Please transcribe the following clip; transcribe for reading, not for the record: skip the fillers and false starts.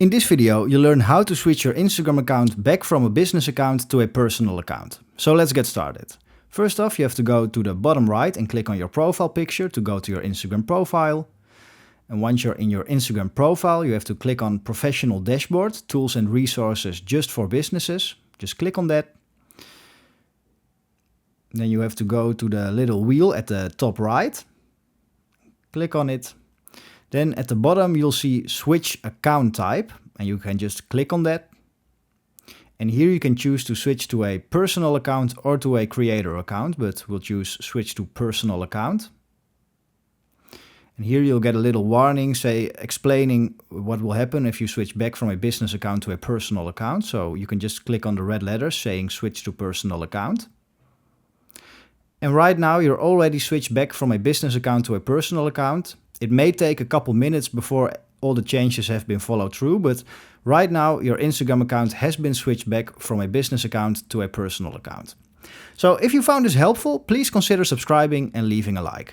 In this video, you learn how to switch your Instagram account back from a business account to a personal account. So let's get started. First off, you have to go to the bottom right and click on your profile picture to go to your Instagram profile. And once you're in your Instagram profile, you have to click on Professional Dashboard, Tools and Resources just for businesses. Just click on that. Then you have to go to the little wheel at the top right. Click on it. Then at the bottom you'll see Switch Account Type, and you can just click on that. And here you can choose to switch to a personal account or to a creator account, but we'll choose Switch to Personal Account. And here you'll get a little warning explaining what will happen if you switch back from a business account to a personal account. So you can just click on the red letters saying Switch to Personal Account. And right now you're already switched back from a business account to a personal account. It may take a couple minutes before all the changes have been followed through, but right now your Instagram account has been switched back from a business account to a personal account. So if you found this helpful, please consider subscribing and leaving a like.